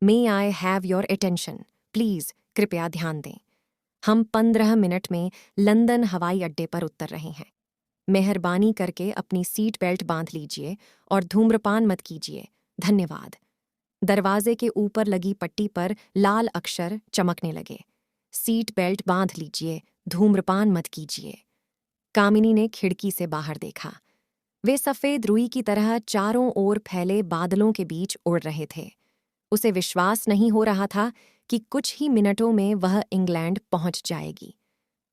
May I have your attention please, कृपया ध्यान दें। हम 15 मिनट में लंदन हवाई अड्डे पर उतर रहे हैं। मेहरबानी करके अपनी सीट बेल्ट बांध लीजिए और धूम्रपान मत कीजिए, धन्यवाद। दरवाजे के ऊपर लगी पट्टी पर लाल अक्षर चमकने लगे। सीट बेल्ट बांध लीजिए, धूम्रपान मत कीजिए। कामिनी ने खिड़की से बाहर देखा। वे सफेद रुई की तरह चारों ओर फैले बादलों के बीच उड़ रहे थे। उसे विश्वास नहीं हो रहा था कि कुछ ही मिनटों में वह इंग्लैंड पहुंच जाएगी।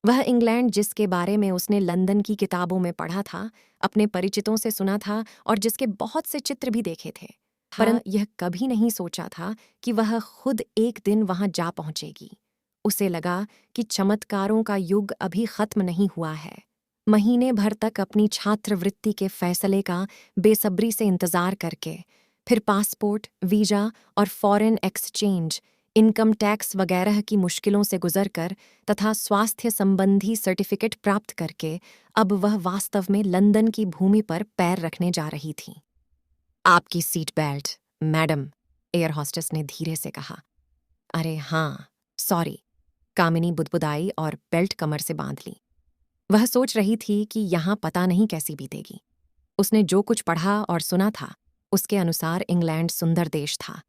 वह इंग्लैंड जिसके बारे में उसने लंदन की किताबों में पढ़ा था, अपने परिचितों से सुना था और जिसके बहुत से चित्र भी देखे थे, परंतु यह कभी नहीं सोचा था कि वह खुद एक दिन वहां जा पहुंचेगी। उसे लगा कि चमत्कारों का युग अभी खत्म नहीं हुआ है। महीने भर तक अपनी छात्रवृत्ति के फैसले का बेसब्री से इंतजार करके, फिर पासपोर्ट, वीजा और फॉरेन एक्सचेंज, इनकम टैक्स वगैरह की मुश्किलों से गुजरकर तथा स्वास्थ्य संबंधी सर्टिफिकेट प्राप्त करके अब वह वास्तव में लंदन की भूमि पर पैर रखने जा रही थी। आपकी seat belt, madam, air hostess ने धीरे से कहा। अरे हाँ, सॉरी, कामिनी बुदबुदाई और बेल्ट कमर से बांध ली। वह सोच रही थी कि यहाँ पता नहीं कैसी बीतेगी। उसने जो कुछ पढ़ा और सुना था, उसके अनुसार इंग्लैंड सुंदर देश था,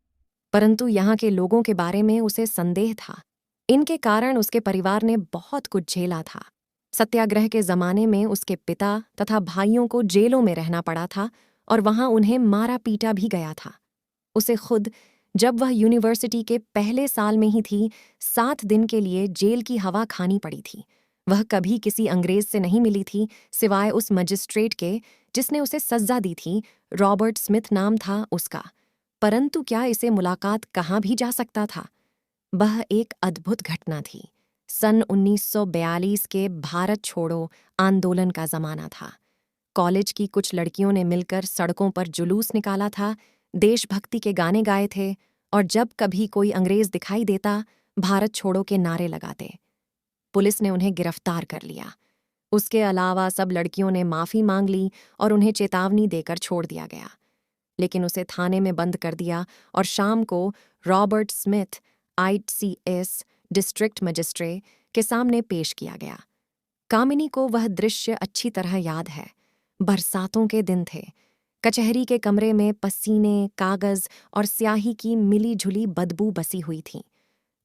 परंतु यहाँ के लोगों के बारे में उसे संदेह था। इनके कारण उसके परिवार ने बहुत कुछ झेला था। सत्याग्रह के जमाने में उसके पिता तथा भाइयों को जेलों में रहना पड़ा था और वहां उन्हें मारा पीटा भी गया था। उसे खुद, जब वह यूनिवर्सिटी के पहले साल में ही थी, 7 दिन के लिए जेल की हवा खानी पड़ी थी। वह कभी किसी अंग्रेज से नहीं मिली थी, सिवाय उस मजिस्ट्रेट के जिसने उसे सजा दी थी। रॉबर्ट स्मिथ नाम था उसका। परंतु क्या इसे मुलाकात कहाँ भी जा सकता था? वह एक अद्भुत घटना थी। सन 1942 के भारत छोड़ो आंदोलन का जमाना था। कॉलेज की कुछ लड़कियों ने मिलकर सड़कों पर जुलूस निकाला था, देशभक्ति के गाने गाए थे और जब कभी कोई अंग्रेज दिखाई देता, भारत छोड़ो के नारे लगाते। पुलिस ने उन्हें गिरफ्तार कर लिया। उसके अलावा सब लड़कियों ने माफी मांग ली और उन्हें चेतावनी देकर छोड़ दिया गया। लेकिन उसे थाने में बंद कर दिया और शाम को Robert Smith, ICS district magistrate के सामने पेश किया गया। कामिनी को वह दृश्य अच्छी तरह याद है। बरसातों के दिन थे। कचहरी के कमरे में पसीने, कागज और स्याही की मिली झुली बदबू बसी हुई थी।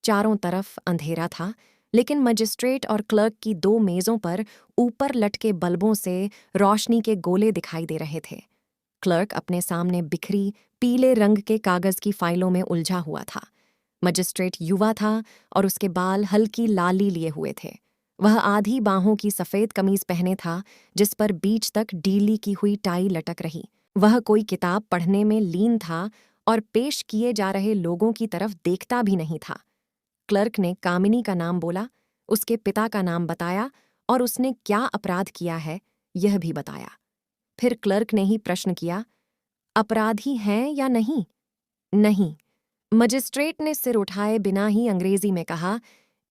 चारों तरफ अंधेरा था, लेकिन मजिस्ट्रेट और क्लर्क की 2 मेजों पर ऊपर लटके बल्बों से रोशनी के गोले दिखाई दे रहे थे। क्लर्क अपने सामने बिखरी पीले रंग के कागज की फाइलों में उलझा हुआ था। मजिस्ट्रेट युवा था और उसके बाल हल्की लाली लिए हुए थे। वह आधी बाहों की सफेद कमीज पहने था, जिस पर बीच तक डीली की हुई टाई लटक रही। वह कोई किताब पढ़ने में लीन था और पेश किए जा रहे लोगों की तरफ देखता भी नहीं था। क्लर्क ने कामिनी का नाम बोला, उसके पिता का नाम बताया और उसने क्या अपराध किया है यह भी बताया। फिर क्लर्क ने ही प्रश्न किया, अपराधी हैं या नहीं? नहीं। मजिस्ट्रेट ने सिर उठाए बिना ही अंग्रेजी में कहा,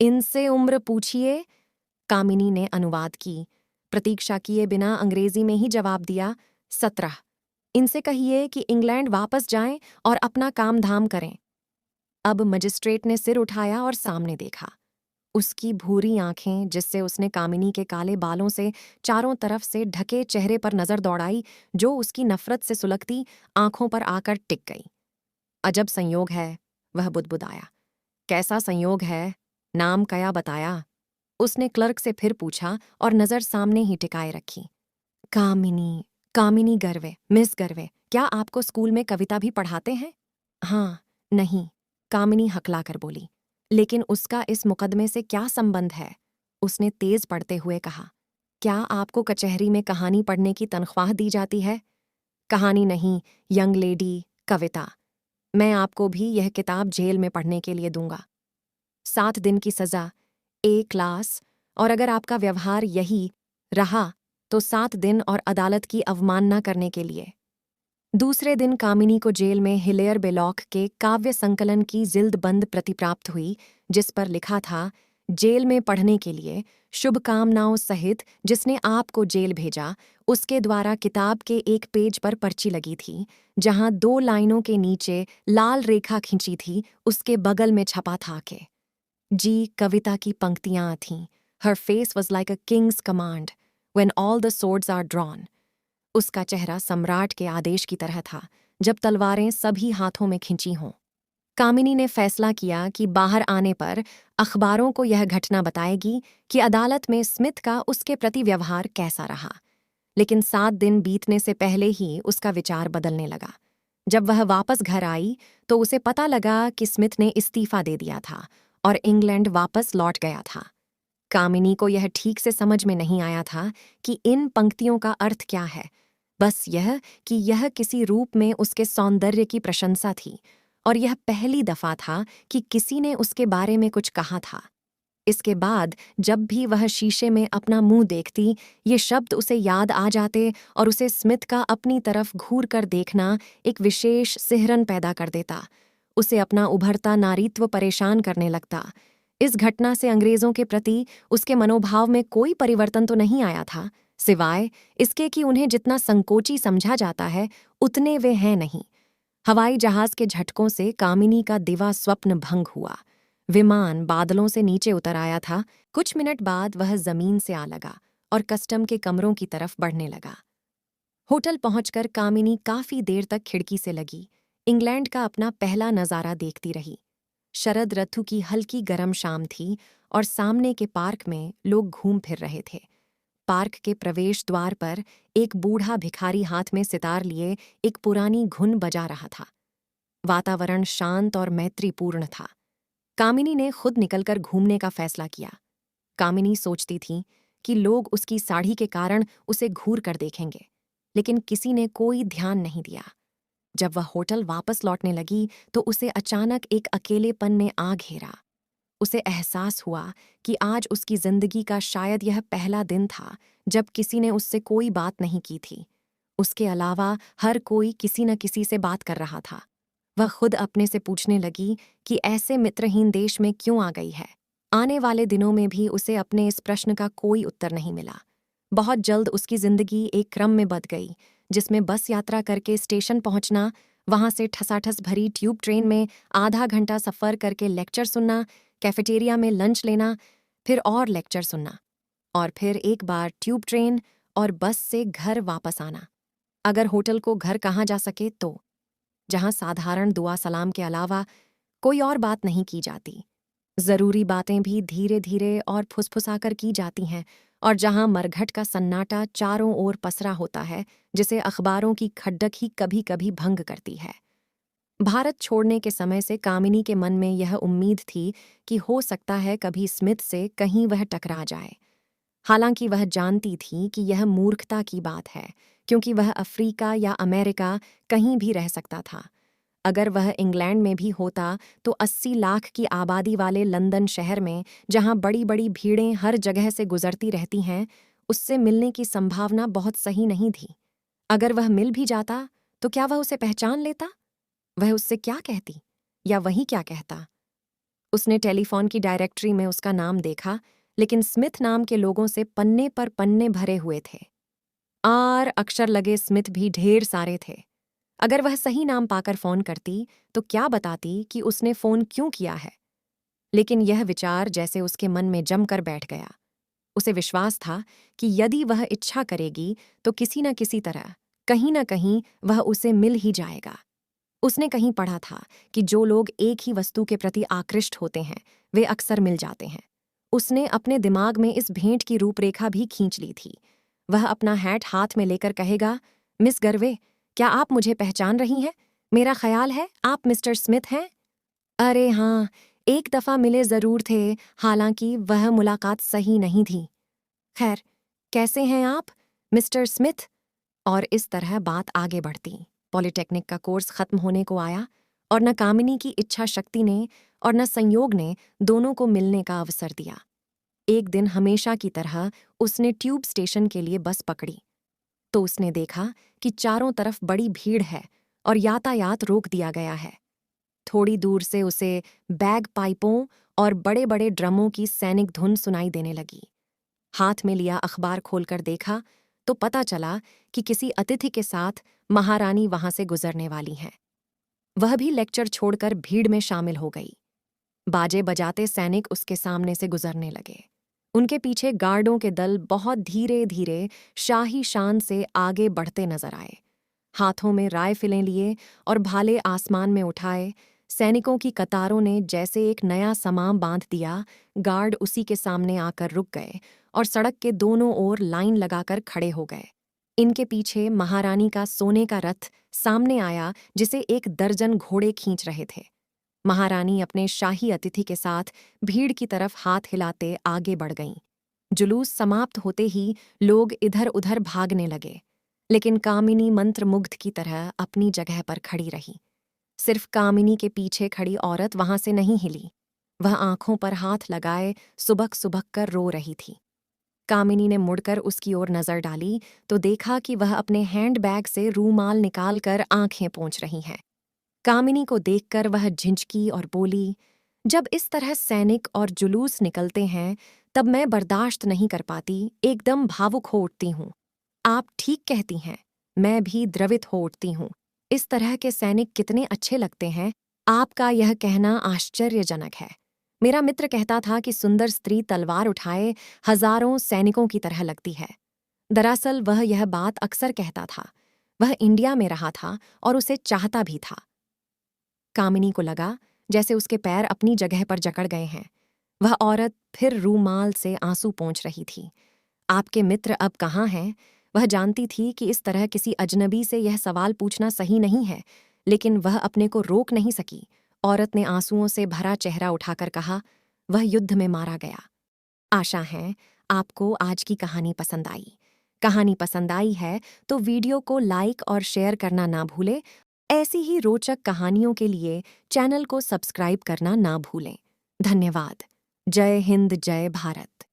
इनसे उम्र पूछिए। कामिनी ने अनुवाद की। प्रतीक्षा किए बिना अंग्रेजी में ही जवाब दिया, 17। इनसे कहिए कि इंग्लैंड वापस जाएं और अपना काम धाम करें। अब मजिस्ट्रेट ने सिर उठाया और सामने देखा। उसकी भूरी आंखें, जिससे उसने कामिनी के काले बालों से चारों तरफ से ढके चेहरे पर नजर दौड़ाई, जो उसकी नफरत से सुलगती आंखों पर आकर टिक गई। अजब संयोग है, वह बुदबुदाया। कैसा संयोग है? नाम क्या बताया? उसने क्लर्क से फिर पूछा और नजर सामने ही टिकाए रखी। कामिनी, कामिनी गर्वे, मिस गर्वे, क्या आपको स्कूल में कविता भी पढ़ाते हैं? हाँ, नहीं, कामिनी हकलाकर बोली। लेकिन उसका इस मुकदमे से क्या संबंध है? उसने तेज पढ़ते हुए कहा। क्या आपको कचहरी में कहानी पढ़ने की तनख्वाह दी जाती है? कहानी नहीं, यंग लेडी, कविता। मैं आपको भी यह किताब जेल में पढ़ने के लिए दूंगा। 7 दिन की सजा, A क्लास, और अगर आपका व्यवहार यही रहा तो 7 दिन और अदालत की अवमानना करने के लिए। दूसरे दिन कामिनी को जेल में हिलेयर बेलॉक के काव्य संकलन की जिल्दबंद प्रति प्राप्त हुई, जिस पर लिखा था, जेल में पढ़ने के लिए शुभकामनाओं सहित जिसने आपको जेल भेजा उसके द्वारा किताब के एक पेज पर पर्ची लगी थी जहां 2 लाइनों के नीचे लाल रेखा खींची थी। उसके बगल में छपा था कि जी कविता की पंक्तियां थीं। हर face was like a king's command when all the swords are drawn. उसका चेहरा सम्राट के आदेश की तरह था जब तलवारें सभी हाथों में खिंची हों। कामिनी ने फैसला किया कि बाहर आने पर अखबारों को यह घटना बताएगी कि अदालत में स्मिथ का उसके प्रति व्यवहार कैसा रहा। लेकिन 7 दिन बीतने से पहले ही उसका विचार बदलने लगा। जब वह वापस घर आई तो उसे पता लगा कि स्मिथ ने इस्तीफा दे दिया था और इंग्लैंड वापस लौट गया था। कामिनी को यह ठीक से समझ में नहीं आया था कि इन पंक्तियों का अर्थ क्या है। बस यह कि यह किसी रूप में उसके सौंदर्य की प्रशंसा थी और यह पहली दफा था कि किसी ने उसके बारे में कुछ कहा था। इसके बाद जब भी वह शीशे में अपना मुंह देखती ये शब्द उसे याद आ जाते और उसे स्मिथ का अपनी तरफ घूर कर देखना एक विशेष सिहरन पैदा कर देता। उसे अपना उभरता नारीत्व परेशान करने लगता। इस घटना से अंग्रेजों के प्रति उसके मनोभाव में कोई परिवर्तन तो नहीं आया था, सिवाय इसके कि उन्हें जितना संकोची समझा जाता है उतने वे हैं नहीं। हवाई जहाज के झटकों से कामिनी का दिवा स्वप्न भंग हुआ। विमान बादलों से नीचे उतर आया था। कुछ मिनट बाद वह जमीन से आ लगा और कस्टम के कमरों की तरफ बढ़ने लगा। होटल पहुंचकर कामिनी काफी देर तक खिड़की से लगी इंग्लैंड का अपना पहला नजारा देखती रही। शरद ऋतु की हल्की गर्म शाम थी और सामने के पार्क में लोग घूम फिर रहे थे। पार्क के प्रवेश द्वार पर एक बूढ़ा भिखारी हाथ में सितार लिए एक पुरानी धुन बजा रहा था। वातावरण शांत और मैत्रीपूर्ण था। कामिनी ने खुद निकलकर घूमने का फैसला किया। कामिनी सोचती थी कि लोग उसकी साड़ी के कारण उसे घूर कर देखेंगे, लेकिन किसी ने कोई ध्यान नहीं दिया। जब वह होटल वापस लौटने लगी तो उसे अचानक एक अकेलेपन ने आ घेरा। उसे एहसास हुआ कि आज उसकी जिंदगी का शायद यह पहला दिन था जब किसी ने उससे कोई बात नहीं की थी। उसके अलावा हर कोई किसी न किसी से बात कर रहा था। वह खुद अपने से पूछने लगी कि ऐसे मित्रहीन देश में क्यों आ गई है। आने वाले दिनों में भी उसे अपने इस प्रश्न का कोई उत्तर नहीं मिला। बहुत जल्द उसकी जिंदगी एक क्रम में बदल गई, जिसमें बस यात्रा करके स्टेशन पहुंचना, वहां से ठसाठस भरी ट्यूब ट्रेन में आधा घंटा सफ़र करके लेक्चर सुनना, कैफेटेरिया में लंच लेना, फिर और लेक्चर सुनना, और फिर एक बार ट्यूब ट्रेन और बस से घर वापस आना। अगर होटल को घर कहाँ जा सके तो जहां साधारण दुआ सलाम के अलावा कोई और बात नहीं की जाती। जरूरी बातें भी धीरे धीरे और फुसफुसाकर की जाती हैं, और जहां मरघट का सन्नाटा चारों ओर पसरा होता है जिसे अखबारों की खड्डक ही कभी कभी भंग करती है। भारत छोड़ने के समय से कामिनी के मन में यह उम्मीद थी कि हो सकता है कभी स्मिथ से कहीं वह टकरा जाए। हालांकि वह जानती थी कि यह मूर्खता की बात है, क्योंकि वह अफ्रीका या अमेरिका कहीं भी रह सकता था। अगर वह इंग्लैंड में भी होता तो 80 लाख की आबादी वाले लंदन शहर में, जहां बड़ी बड़ी भीड़ें हर जगह से गुजरती रहती हैं, उससे मिलने की संभावना बहुत सही नहीं थी। अगर वह मिल भी जाता तो क्या वह उसे पहचान लेता? वह उससे क्या कहती, या वही क्या कहता? उसने टेलीफोन की डायरेक्टरी में उसका नाम देखा, लेकिन स्मिथ नाम के लोगों से पन्ने पर पन्ने भरे हुए थे। आर अक्षर लगे स्मिथ भी ढेर सारे थे। अगर वह सही नाम पाकर फोन करती तो क्या बताती कि उसने फोन क्यों किया है? लेकिन यह विचार जैसे उसके मन में जमकर बैठ गया। उसे विश्वास था कि यदि वह इच्छा करेगी तो किसी न किसी तरह, कहीं न कहीं वह उसे मिल ही जाएगा। उसने कहीं पढ़ा था कि जो लोग एक ही वस्तु के प्रति आकृष्ट होते हैं वे अक्सर मिल जाते हैं। उसने अपने दिमाग में इस भेंट की रूपरेखा भी खींच ली थी। वह अपना हैट हाथ में लेकर कहेगा, मिस गर्वे, क्या आप मुझे पहचान रही हैं? मेरा ख्याल है आप मिस्टर स्मिथ हैं। अरे हाँ, एक दफा मिले जरूर थे, हालांकि वह मुलाकात सही नहीं थी। खैर, कैसे हैं आप मिस्टर स्मिथ? और इस तरह बात आगे बढ़ती। पॉलिटेक्निक का कोर्स खत्म होने को आया और न कामिनी की इच्छा शक्ति ने और न संयोग ने दोनों को मिलने का अवसर दिया। एक दिन हमेशा की तरह उसने ट्यूब स्टेशन के लिए बस पकड़ी तो उसने देखा कि चारों तरफ बड़ी भीड़ है और यातायात रोक दिया गया है। थोड़ी दूर से उसे बैग पाइपों और बड़े बड़े ड्रमों की सैनिक धुन सुनाई देने लगी। हाथ में लिया अखबार खोलकर देखा तो पता चला कि किसी अतिथि के साथ महारानी वहां से गुजरने वाली हैं। वह भी लेक्चर छोड़कर भीड़ में शामिल हो गई। बाजे बजाते सैनिक उसके सामने से गुजरने लगे। उनके पीछे गार्डों के दल बहुत धीरे धीरे शाही शान से आगे बढ़ते नजर आए। हाथों में राइफलें लिए और भाले आसमान में उठाए, सैनिकों की कतारों ने जैसे एक नया समां बांध दिया। गार्ड उसी के सामने आकर रुक गए और सड़क के दोनों ओर लाइन लगाकर खड़े हो गए। इनके पीछे महारानी का सोने का रथ सामने आया जिसे 1 दर्जन घोड़े खींच रहे थे। महारानी अपने शाही अतिथि के साथ भीड़ की तरफ हाथ हिलाते आगे बढ़ गईं। जुलूस समाप्त होते ही लोग इधर उधर भागने लगे, लेकिन कामिनी मंत्रमुग्ध की तरह अपनी जगह पर खड़ी रही। सिर्फ कामिनी के पीछे खड़ी औरत वहां से नहीं हिली। वह आंखों पर हाथ लगाए सुबक सुबक कर रो रही थी। कामिनी ने मुड़कर उसकी ओर नजर डाली तो देखा कि वह अपने हैंडबैग से रूमाल निकालकर आंखें पोंछ रही हैं। कामिनी को देखकर वह झिंझकी और बोली, जब इस तरह सैनिक और जुलूस निकलते हैं तब मैं बर्दाश्त नहीं कर पाती, एकदम भावुक हो उठती हूँ। आप ठीक कहती हैं, मैं भी द्रवित हो उठती हूँ। इस तरह के सैनिक कितने अच्छे लगते हैं। आपका यह कहना आश्चर्यजनक है। मेरा मित्र कहता था कि सुंदर स्त्री तलवार उठाए हजारों सैनिकों की तरह लगती है। दरअसल वह यह बात अक्सर कहता था। वह इंडिया में रहा था और उसे चाहता भी था। कामिनी को लगा जैसे उसके पैर अपनी जगह पर जकड़ गए हैं। वह औरत फिर रूमाल से आंसू पोंछ रही थी। आपके मित्र अब कहाँ हैं? वह जानती थी कि इस तरह किसी अजनबी से यह सवाल पूछना सही नहीं है, लेकिन वह अपने को रोक नहीं सकी। औरत ने आंसुओं से भरा चेहरा उठाकर कहा, वह युद्ध में मारा गया। आशा है आपको आज की कहानी पसंद आई। कहानी पसंद आई है तो वीडियो को लाइक और शेयर करना ना भूलें। ऐसी ही रोचक कहानियों के लिए चैनल को सब्सक्राइब करना ना भूलें। धन्यवाद। जय हिंद, जय भारत।